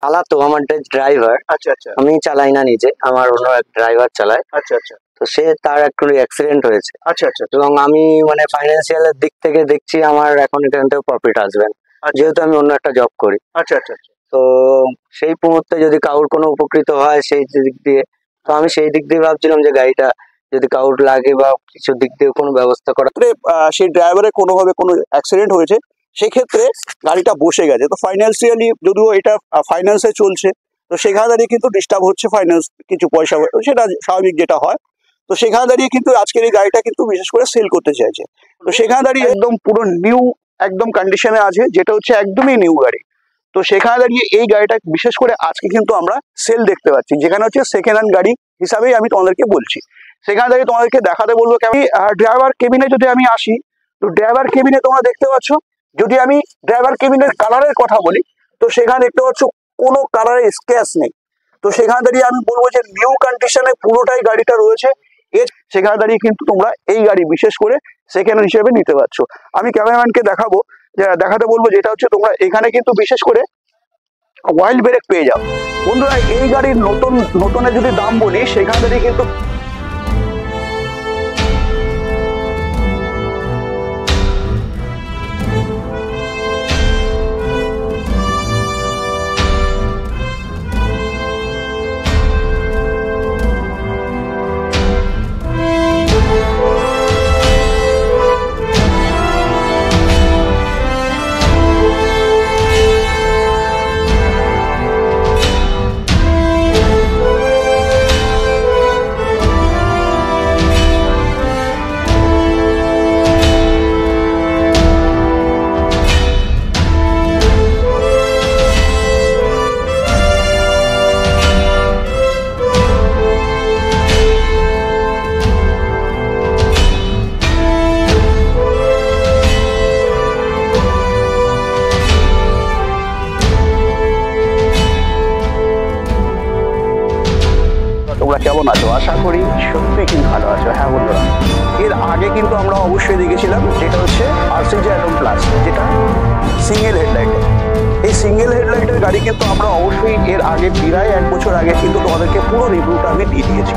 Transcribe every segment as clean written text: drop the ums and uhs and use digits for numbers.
চালাতো আমার ড্রাইভার। আচ্ছা আচ্ছা আমি চালাই না নিজে, আমার অন্য এক ড্রাইভার চালায়। আচ্ছা আচ্ছা তো সে তার একটু অ্যাক্সিডেন্ট হয়েছে, আচ্ছা আচ্ছা এবং আমি মানে ফাইন্যান্সিয়াল এর দিক থেকে দেখছি আমার এখন এখান থেকে প্রফিট আসবে না, যেহেতু আমি অন্য একটা জব করি। আচ্ছা আচ্ছা তো সেই মুহূর্তে যদি কারোর কোনো উপকৃত হয় সেই দিক দিয়ে, তো আমি সেই দিক দিয়ে ভাবছিলাম যে গাড়িটা যদি কারোর লাগে বা কিছু দিক দিয়ে কোনো ব্যবস্থা করা। সেই ড্রাইভারের কোনোভাবে কোনো অ্যাক্সিডেন্ট হয়েছে, সেক্ষেত্রে গাড়িটা বসে গেছে। তো ফাইন্যান্সিয়ালি যদিও এটা ফাইন্যান্সে চলছে, তো সেখানে দাঁড়িয়ে কিন্তু ডিস্টার্ব হচ্ছে ফাইন্যান্স, কিছু পয়সা, সেটা স্বাভাবিক যেটা হয়। তো সেখানে দাঁড়িয়ে কিন্তু আজকের এই গাড়িটা কিন্তু বিশেষ করে সেল করতে চাইছে। তো সেখানে দাঁড়িয়ে একদম পুরো নিউ একদম কন্ডিশনে আছে, যেটা হচ্ছে একদমই নিউ গাড়ি। তো সেখানে দাঁড়িয়ে এই গাড়িটা বিশেষ করে আজকে কিন্তু আমরা সেল দেখতে পাচ্ছি, যেখানে হচ্ছে সেকেন্ড হ্যান্ড গাড়ি হিসাবেই আমি তোমাদেরকে বলছি। সেখানে দাঁড়িয়ে তোমাদেরকে দেখাতে বলবো আমি ড্রাইভার কেবিনে যদি আমি আসি, তো ড্রাইভার কেবিনে তোমরা দেখতে পাচ্ছ, যদি আমি ড্রাইভার কেবিনের কালারের কথা বলি, তো সেখানে দেখতে পাচ্ছ কোনো কালারের স্ক্র্যাচ নেই। তো সেখানে দাঁড়িয়ে আমি বলবো যে নিউ কন্ডিশনে পুরোটাই গাড়িটা রয়েছে। সেখানে দাঁড়িয়ে কিন্তু তোমরা এই গাড়ি বিশেষ করে সেকেন্ড হিসেবে নিতে পারছো। আমি ক্যামেরাম্যানকে দেখাতে বলবো, যেটা হচ্ছে তোমরা এখানে কিন্তু বিশেষ করে ওয়াইল্ড ব্রেক পেয়ে যাও। বন্ধুরা, এই গাড়ির নতুনের যদি দাম বলি, সেখানে দাঁড়িয়ে কিন্তু তোমরা কেমন আছো? আশা করি সত্যি কিন্তু ভালো আছো। হ্যাঁ বন্ধুরা, এর আগে কিন্তু আমরা অবশ্যই দেখেছিলাম, যেটা হচ্ছে আরসিজি অ্যাটম প্লাস, যেটা সিঙ্গেল হেডলাইটের। এই সিঙ্গেল হেডলাইটের গাড়ি কিন্তু আমরা অবশ্যই এর আগে প্রায় 1 বছর আগে কিন্তু তোমাদেরকে পুরো রিভিউটা আমি দিয়ে দিয়েছি।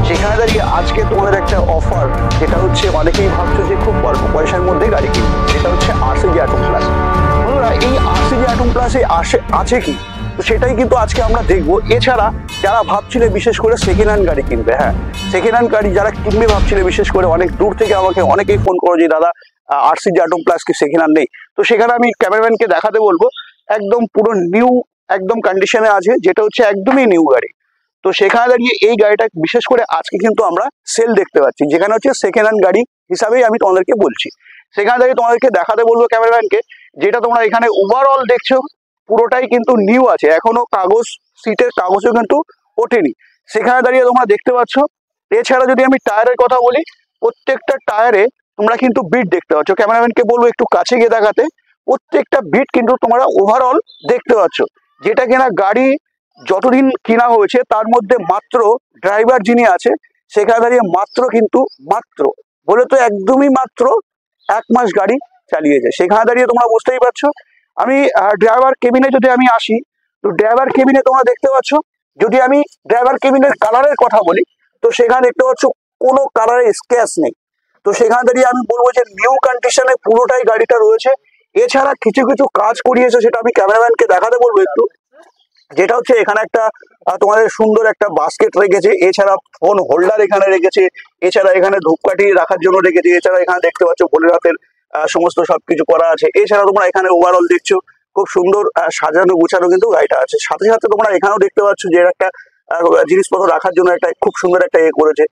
সেখানে দাঁড়িয়ে আজকে তোমাদের একটা অফার, যেটা হচ্ছে অনেকেই ভাবছো যে খুব অল্প পয়সার মধ্যে গাড়ি কিনবে, যেটা হচ্ছে আরসিজি অ্যাটম প্লাস। বন্ধুরা, এই আরসিজি অ্যাটম প্লাসে আছে কি, তো সেটাই কিন্তু আজকে আমরা দেখবো। এছাড়া যারা ভাবছিলে বিশেষ করে সেকেন্ড হ্যান্ড গাড়ি কিনবে, হ্যাঁ সেকেন্ড হ্যান্ড গাড়ি যারা কিনবে ভাবছিলে, বিশেষ করে অনেক দূর থেকে আমাকে অনেকেই ফোন করো যে দাদা আরসিজি অ্যাটম প্লাস কি সেকেন্ড হ্যান্ড নেই। তো সেখানে আমি ক্যামেরাম্যানকে দেখাতে বলবো, একদম পুরো নিউ একদম কন্ডিশনে আছে, যেটা হচ্ছে একদমই নিউ গাড়ি। তো সেখানে দাঁড়িয়ে এই গাড়িটা বিশেষ করে আজকে কিন্তু আমরা সেল দেখতে পাচ্ছি, যেখানে হচ্ছে সেকেন্ড হ্যান্ড গাড়ি হিসাবেই আমি তোমাদেরকে বলছি। সেখানে দাঁড়িয়ে তোমাদেরকে দেখাতে বলবো ক্যামেরাম্যানকে, যেটা তোমরা এখানে ওভারঅল দেখছো পুরোটাই কিন্তু নিউ আছে, এখনো সিটের কাগজও কিন্তু ওঠেনি। সেখানে দাঁড়িয়ে তোমরা দেখতে পাচ্ছ। এছাড়া যদি আমি টায়ারের কথা বলি, প্রত্যেকটা টায়ারে তোমরা কিন্তু বিট দেখতে পাচ্ছ। ক্যামেরাম্যানকে বলবো একটু কাছে গিয়ে দেখাতে, প্রত্যেকটা বিট কিন্তু তোমরা ওভারঅল দেখতে পাচ্ছ, যেটা কিনা গাড়ি যতদিন কিনা হয়েছে তার মধ্যে মাত্র ড্রাইভার যিনি আছে সেখানে দাঁড়িয়ে মাত্র বলে তো একদমই মাত্র 1 মাস গাড়ি চালিয়েছে। সেখানে দাঁড়িয়ে তোমরা বুঝতেই পারছো। আমি ড্রাইভার কেবিনে যদি আমি আসি, তো ড্রাইভার কেবিনে তোমরা দেখতে পাচ্ছ, যদি আমি ড্রাইভার কেবিনের কালারের কথা বলি, তো সেখানে দেখতে পাচ্ছ কোনো কালারের স্ক্র্যাচ নেই। তো সেখানে দাঁড়িয়ে আমি বলবো যে নিউ কন্ডিশনে পুরোটাই গাড়িটা রয়েছে। এছাড়া কিছু কিছু কাজ করিয়েছে, সেটা আমি ক্যামেরাম্যানকে দেখাতে বলবো একটু, যেটা হচ্ছে এখানে একটা তোমাদের সুন্দর একটা বাস্কেট রেখেছে, এছাড়া ফোন হোল্ডার এখানে রেখেছে, এছাড়া এখানে ধূপকাঠি রাখার জন্য রেখেছে, এছাড়া এখানে দেখতে পাচ্ছ ভোলেনাথের সমস্ত সবকিছু করা আছে। এছাড়া তোমরা এখানে ওভারঅল দেখছো খুব সুন্দর সাজানো গুছানো কিন্তু গাড়িটা আছে। সাথে সাথে তোমরা এখানেও দেখতে পাচ্ছ যে একটা জিনিসপত্র রাখার জন্য একটা খুব সুন্দর একটা করেছে।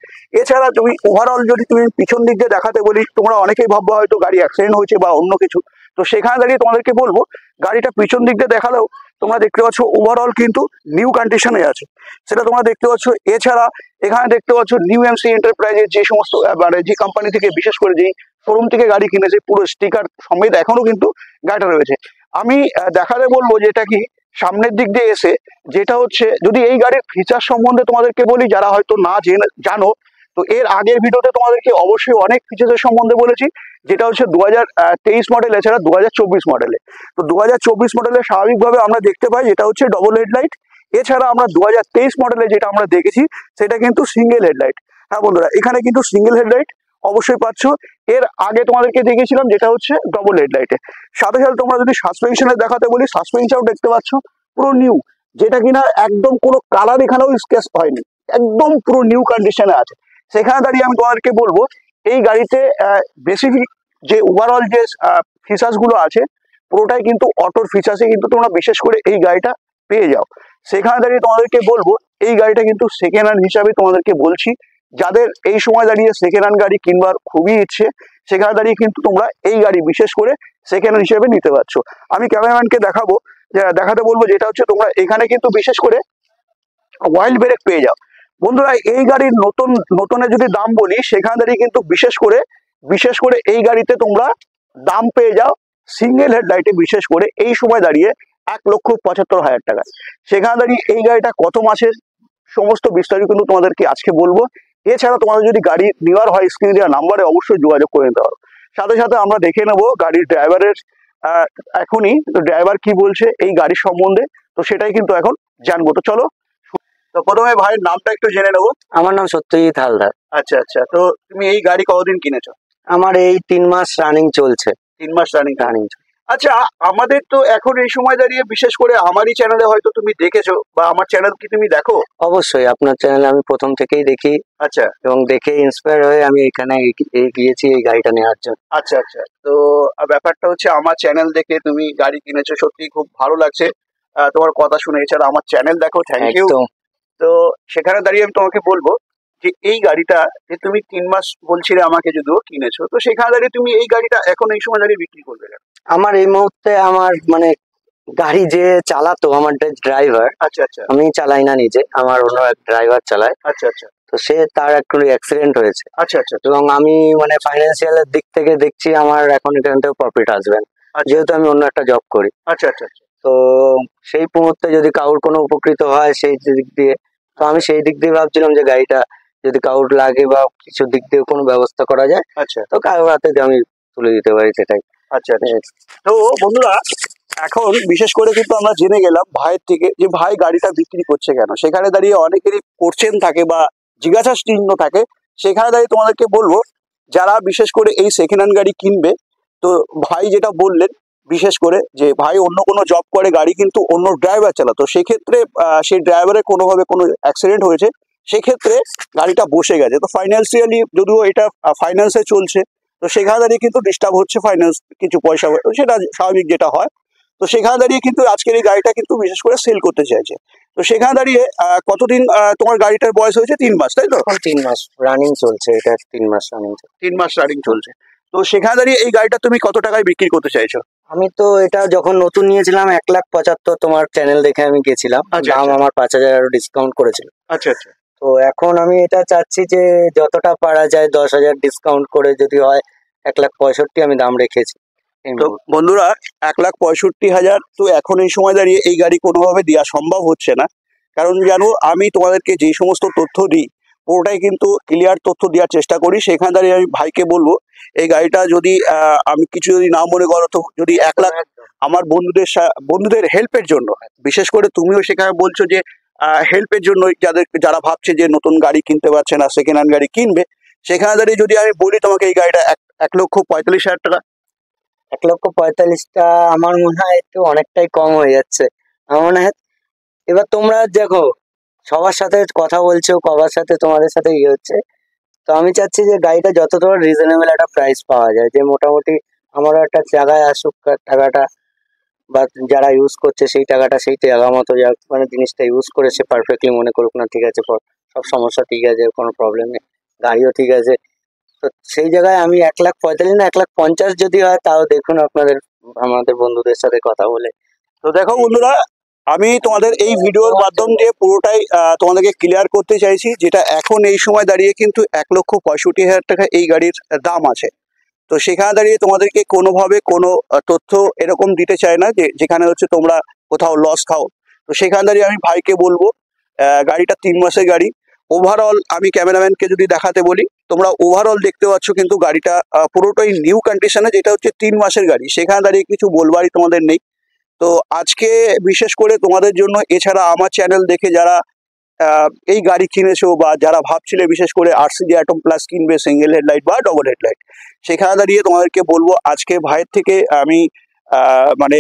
এছাড়া তুমি ওভারঅল যদি তুমি পিছন দিক দিয়ে দেখাতে বলি, তোমরা অনেকেই ভাববো হয়তো গাড়ি অ্যাক্সিডেন্ট হয়েছে বা অন্য কিছু। তো সেখানে দাঁড়িয়ে তোমাদেরকে বলবো, গাড়িটা পিছন দিক দিয়ে দেখালেও তোমরা দেখতে পাচ্ছ ওভারঅল কিন্তু নিউ কন্ডিশনে আছে, সেটা তোমরা দেখতে পাচ্ছ। এছাড়া এখানে দেখতে পাচ্ছ নিউ এমসি এন্টারপ্রাইজের যে সমস্ত মানে যে কোম্পানি থেকে বিশেষ করে যেই শোরুম থেকে গাড়ি কিনেছে, পুরো স্টিকার সমেত এখনো কিন্তু গাড়িটা রয়েছে। আমি দেখাতে বলবো যেটা কি সামনের দিক দিয়ে এসে, যেটা হচ্ছে যদি এই গাড়ির ফিচার সম্বন্ধে তোমাদেরকে বলি, যারা হয়তো না জানো, তো এর আগের ভিডিওতে তোমাদেরকে অবশ্যই অনেক ফিচারের সম্বন্ধে বলেছি, যেটা হচ্ছে 2023 মডেল, এছাড়া 2024 মডেলে। তো 2024 মডেলে স্বাভাবিকভাবে আমরা দেখতে পাই যেটা হচ্ছে ডবল হেডলাইট। এছাড়া আমরা 2023 মডেলে যেটা আমরা দেখেছি সেটা কিন্তু সিঙ্গেল হেডলাইট। হ্যাঁ বন্ধুরা, এখানে কিন্তু সিঙ্গেল হেডলাইট অবশ্যই পাচ্ছ। এর আগে তোমাদেরকে দেখিয়েছিলাম যেটা হচ্ছে ডবল হেডলাইটে। সাথে সাথে তোমরা যদি সাসপেনশনে দেখাতে বলি, সাসপেনশনও দেখতে পাচ্ছ পুরো নিউ, যেটা কিনা একদম কোনো কালার এখানেও স্কেচ হয়নি, একদম পুরো নিউ কন্ডিশনে আছে। সেখানে দাঁড়িয়ে আমি তোমাদেরকে বলবো এই গাড়িতে বেসিক যে ওভারঅল যে ফিচার্স গুলো আছে পুরোটাই কিন্তু অটোর ফিচার্সে কিন্তু তোমরা বিশেষ করে এই গাড়িটা পেয়ে যাও। সেখানে দাঁড়িয়ে তোমাদেরকে বলবো এই গাড়িটা কিন্তু সেকেন্ড হ্যান্ড হিসাবে তোমাদেরকে বলছি, যাদের এই সময় দাঁড়িয়ে সেকেন্ড হ্যান্ড গাড়ি কিনবার খুবই ইচ্ছে সেখানে দাঁড়িয়ে কিন্তু তোমরা এই গাড়ি বিশেষ করে সেকেন্ড হ্যান্ড হিসেবে নিতে পারছো। আমি ক্যামেরাম্যানকে দেখাতে বলবো যেটা হচ্ছে তোমরা এখানে কিন্তু বিশেষ করে ওয়াইল্ড ব্রেক পেয়ে যাও। বন্ধুরা, এই গাড়ির নতুনের যদি দাম বলি সেখানে দাঁড়িয়ে কিন্তু বিশেষ করে এই গাড়িতে তোমরা দাম পেয়ে যাও সিঙ্গেল হেডলাইটে বিশেষ করে এই সময় দাঁড়িয়ে 1,75,000 টাকা। সেখানে দাঁড়িয়ে এই গাড়িটা কত মাসের সমস্ত বিস্তারিত কিন্তু তোমাদেরকে আজকে বলবো। এছাড়া তোমাদের যদি গাড়ি নেওয়ার হয় স্ক্রিনে দেওয়া নাম্বারে অবশ্যই যোগাযোগ করে নিতে পারো। সাথে সাথে আমরা দেখে নেবো গাড়ির ড্রাইভারের এখনই ড্রাইভার কি বলছে এই গাড়ির সম্বন্ধে, তো সেটাই কিন্তু এখন জানবো। তো চলো, তো প্রথমে ভাইয়ের নামটা একটু জেনে নেবো। আমার নাম সত্যজিৎ হালদার। আচ্ছা আচ্ছা, তো তুমি এই গাড়ি কতদিন কিনেছো? আমার এই 3 মাস রানিং চলছে। 3 মাস রানিং। রানিং। আচ্ছা, আমাদের তো এখন এই সময় দাঁড়িয়ে বিশেষ করে আমারই চ্যানেলে হয়তো তুমি দেখেছো, বা আমার চ্যানেল কি তুমি দেখো? অবশ্যই আপনার চ্যানেলে আমি প্রথম থেকেই দেখি। আচ্ছা, এবং দেখে ইন্সপায়ার হয়ে আমি এখানে গিয়েছি এই গাড়িটা নেওয়ার জন্য। আচ্ছা আচ্ছা, তো ব্যাপারটা হচ্ছে আমার চ্যানেল দেখে তুমি গাড়ি কিনেছো, সত্যি খুব ভালো লাগছে তোমার কথা শুনে। এছাড়া আমার চ্যানেল দেখো, থ্যাংক ইউ। তো সেখানে দাঁড়িয়ে আমি তোমাকে বলবো যে এই গাড়িটা যে তুমি 3 মাস বলছিলে আমাকে যদিও কিনেছো, তো সেখানে দাঁড়িয়ে তুমি এই গাড়িটা এখন এই সময় দাঁড়িয়ে বিক্রি করবে কেন? আমার এই মুহূর্তে আমার মানে গাড়ি যে চালাতো আমার ড্রাইভার, আচ্ছা আচ্ছা, আমি চালাই না নিজে, আমার অন্য এক ড্রাইভার চালায়। আচ্ছা আচ্ছা, তো সে তার একটু অ্যাক্সিডেন্ট হয়েছে। আচ্ছা আচ্ছা, এবং আমি মানে ফাইন্যান্সিয়ালের দিক থেকে দেখছি আমার এখন এখান থেকে প্রফিট আসবে না, যেহেতু আমি অন্য একটা জব করি। আচ্ছা আচ্ছা, তো সেই মুহূর্তে যদি কারোর কোনো উপকৃত হয় সেই দিক দিয়ে, তো আমি সেই দিক দিয়ে ভাবছিলাম যে গাড়িটা যদি কারোর লাগে বা কিছু দিক দিয়ে কোনো ব্যবস্থা করা যায়, আচ্ছা, তো কারোর হাতে আমি তুলে দিতে পারি, সেটাই। আচ্ছা আচ্ছা, তো বন্ধুরা এখন বিশেষ করে কিন্তু আমরা জেনে গেলাম ভাইয়ের থেকে যে ভাই গাড়িটা বিক্রি করছে কেন। সেখানে দাঁড়িয়ে অনেকেরই কোশ্চেন থাকে বা জিজ্ঞাসা চিহ্ন থাকে। সেখানে দাঁড়িয়ে তোমাদেরকে বলবো যারা বিশেষ করে এই সেকেন্ড হ্যান্ড গাড়ি কিনবে, তো ভাই যেটা বললেন বিশেষ করে যে ভাই অন্য কোনো জব করে, গাড়ি কিন্তু অন্য ড্রাইভার চালাতো, সেক্ষেত্রে সেই ড্রাইভারের কোনোভাবে কোনো অ্যাক্সিডেন্ট হয়েছে, সেক্ষেত্রে গাড়িটা বসে গেছে। তো ফাইন্যান্সিয়ালি যদিও এটা ফাইন্যান্সে চলছে, তো সেখানে দাঁড়িয়ে কিন্তু ডিস্টার্ব হচ্ছে ফাইন্যান্স, কিছু পয়সা, সেটা স্বাভাবিক যেটা হয়। তো সেখানে দাঁড়িয়ে কিন্তু আজকের এই গাড়িটা কিন্তু বিশেষ করে সেল করতে চাইছে। তো সেখানে দাঁড়িয়ে কতদিন তোমার গাড়িটার বয়স হয়েছে? 3 মাস, তাই তো? 3 মাস রানিং চলছে, এটা 3 মাস রানিং। 3 মাস রানিং চলছে। তো সেখানে দাঁড়িয়ে এই গাড়িটা তুমি কত টাকায় বিক্রি করতে চাইছো? আমি তো এটা যখন নতুন নিয়েছিলাম 1,75,000, তোমার চ্যানেল দেখে আমি গেছিলাম, দাম আমার 5,000 ডিসকাউন্ট করেছিল। আচ্ছা আচ্ছা, তো এখন আমি এটা চাচ্ছি যে যতটা পারা যায় 10,000 ডিসকাউন্ট করে যদি হয় 1,65,000 আমি দাম রেখেছি। তো বন্ধুরা 1,65,000 তো এখন এই সময় দাঁড়িয়ে এই গাড়ি কোনোভাবে দেওয়া সম্ভব হচ্ছে না, কারণ জানো আমি তোমাদেরকে যেই সমস্ত তথ্য দিই পুরোটাই কিন্তু ক্লিয়ার তথ্য দেওয়ার চেষ্টা করি। সেখানে দাঁড়িয়ে আমি ভাইকে বলবো এই গাড়িটা যদি আমি কিছু যদি না মনে করো, তো যদি 1 লাখ আমার বন্ধুদের হেল্পের জন্য, বিশেষ করে তুমিও সেখানে বলছো যে হেল্পের জন্য যারা ভাবছে যে নতুন গাড়ি কিনতে পারছে না, সেকেন্ড হ্যান্ড গাড়ি কিনবে, সেখানে দাঁড়িয়ে যদি আমি বলি তোমাকে এই গাড়িটা 1,45,000 টাকা। 1,45,000টা আমার মনে হয় একটু অনেকটাই কম হয়ে যাচ্ছে আমার মনে হয়। এবার তোমরা দেখো সবার সাথে কথা বলছো, সবার সাথে তোমাদের সাথে ইয়ে হচ্ছে, তো আমি চাচ্ছি যে গাড়িটা যতটা রিজনেবল একটা প্রাইস পাওয়া যায়, যে মোটামুটি আমারও একটা জায়গায় আসুক টাকাটা, বা যারা ইউজ করছে সেই টাকাটা সেই জায়গা মতো যা মানে জিনিসটা ইউজ করে সে পারফেক্টলি মনে করুক না ঠিক আছে, সব সমস্যা ঠিক আছে, কোনো প্রবলেম নেই, গাড়িও ঠিক আছে। তো সেই জায়গায় আমি 1,45,000 না 1,50,000 যদি হয় তাও দেখুন আমাদের বন্ধুদের সাথে কথা বলে। তো দেখো বন্ধুরা, আমি তোমাদের এই ভিডিওর মাধ্যম দিয়ে পুরোটাই তোমাদেরকে ক্লিয়ার করতে চাইছি, যেটা এখন এই সময় দাঁড়িয়ে কিন্তু 1,65,000 টাকা এই গাড়ির দাম আছে। তো সেখানে দাঁড়িয়ে তোমাদেরকে কোনোভাবে কোনো তথ্য এরকম দিতে চাই না যেখানে হচ্ছে তোমরা কোথাও লস খাও। তো সেখানে দাঁড়িয়ে আমি ভাইকে বলবো গাড়িটা 3 মাসের গাড়ি, ওভারঅল আমি ক্যামেরাম্যানকে যদি দেখাতে বলি, তোমরা ওভারঅল দেখতে পাচ্ছ কিন্তু গাড়িটা পুরোটাই নিউ কন্ডিশনে, যেটা হচ্ছে 3 মাসের গাড়ি। সেখানে দাঁড়িয়ে কিছু বলবারই তোমাদের নেই। তো আজকে বিশেষ করে তোমাদের জন্য, এছাড়া আমার চ্যানেল দেখে যারা এই গাড়ি কিনেছো বা যারা ভাবছিলে বিশেষ করে আরসিজি অ্যাটম প্লাস কিনবে সিঙ্গেল হেডলাইট বা ডবল হেডলাইট, সেখানে দাঁড়িয়ে তোমাদেরকে বলবো আজকে ভাইয়ের থেকে আমি মানে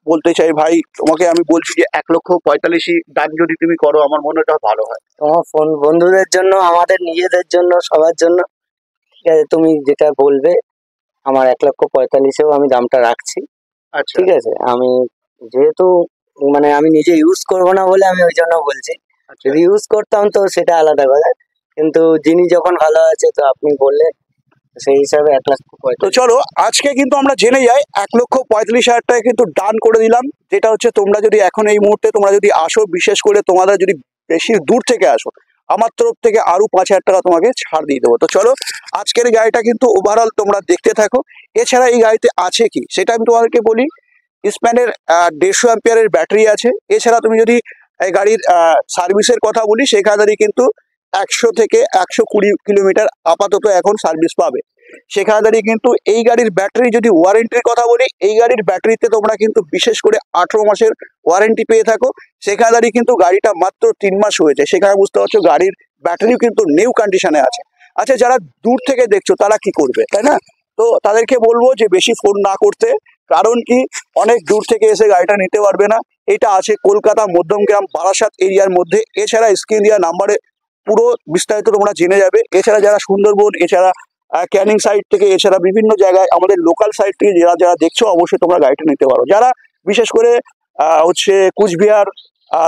বলতে চাই, ভাই তোমাকে আমি বলছি যে 1,45,000 দাম যদি তুমি করো আমার মনে হয় ভালো হয়। তোমার ফোন বন্ধুদের জন্য, আমাদের নিজেদের জন্য, সবার জন্য, ঠিক আছে, তুমি যেটা বলবে। আমার 1,45,000-এও আমি দামটা রাখছি। আচ্ছা, ঠিক আছে, আমি যেহেতু মানে আমি নিজে ইউজ করবো না বলে আমি ওই জন্য বলছি। আচ্ছা। যদি ইউজ করতাম তো সেটা আলাদা কথা, কিন্তু যিনি যখন ভালো আছে তো আপনি বললে সেই হিসাবে 1,45,000। তো চলো আজকে কিন্তু আমরা জেনে যাই 1,45,000 টাকা কিন্তু ডান করে দিলাম। যেটা হচ্ছে তোমরা যদি এখন এই মুহূর্তে তোমরা যদি আসো, বিশেষ করে তোমাদের যদি বেশি দূর থেকে আসো, আমার তরফ থেকে আরো 5,000 টাকা তোমাকে ছাড় দিয়ে দেবো। তো চলো আজকের গাড়িটা কিন্তু ওভারঅল তোমরা দেখতে থাকো। এছাড়া এই গাড়িতে আছে কি সেটা আমি তোমাদেরকে বলি। স্প্যানের 150 অ্যাম্পিয়ারের ব্যাটারি আছে। এছাড়া তুমি যদি এই গাড়ির সার্ভিসের কথা বলি, সেখানে কিন্তু 100 থেকে 120 কিলোমিটার আপাতত এখন সার্ভিস পাবে। সেখানে দাঁড়িয়ে কিন্তু এই গাড়ির ব্যাটারি যদি ওয়ারেন্টির কথা বলি, এই গাড়ির ব্যাটারিতে তোমরা কিন্তু বিশেষ করে 18 মাসের ওয়ারেন্টি পেয়ে থাকো। সেখানে দাঁড়িয়ে কিন্তু গাড়িটা মাত্র 3 মাস হয়েছে, সেখানে বুঝতে পারছো গাড়ির ব্যাটারিও কিন্তু নিউ কন্ডিশনে আছে। আচ্ছা, যারা দূর থেকে দেখছো তারা কি করবে, তাই না? তো তাদেরকে বলবো যে বেশি ফোন না করতে, কারণ কি অনেক দূর থেকে এসে গাড়িটা নিতে পারবে না। এটা আছে কলকাতা মধ্যমগ্রাম বারাসাত এরিয়ার মধ্যে। এছাড়া স্ক্রিন দেওয়া নাম্বারে পুরো বিস্তারিত তোমরা জেনে যাবে। এছাড়া যারা সুন্দরবন, এছাড়া ক্যানিং সাইড থেকে, এছাড়া বিভিন্ন জায়গায় আমাদের লোকাল সাইড থেকে যারা যারা দেখছো, অবশ্যই তোমরা গাড়িটা নিতে পারো। যারা বিশেষ করে হচ্ছে কুচবিহার,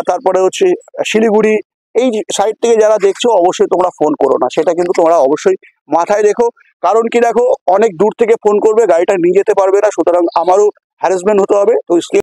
তারপরে হচ্ছে শিলিগুড়ি, এই সাইড থেকে যারা দেখছো অবশ্যই তোমরা ফোন করো না, সেটা কিন্তু তোমরা অবশ্যই মাথায় রেখো। কারণ কি দেখো, অনেক দূর থেকে ফোন করবে, গাড়িটা নিয়ে যেতে পারবে না, সুতরাং আমারও হ্যারাসমেন্ট হতে হবে। তো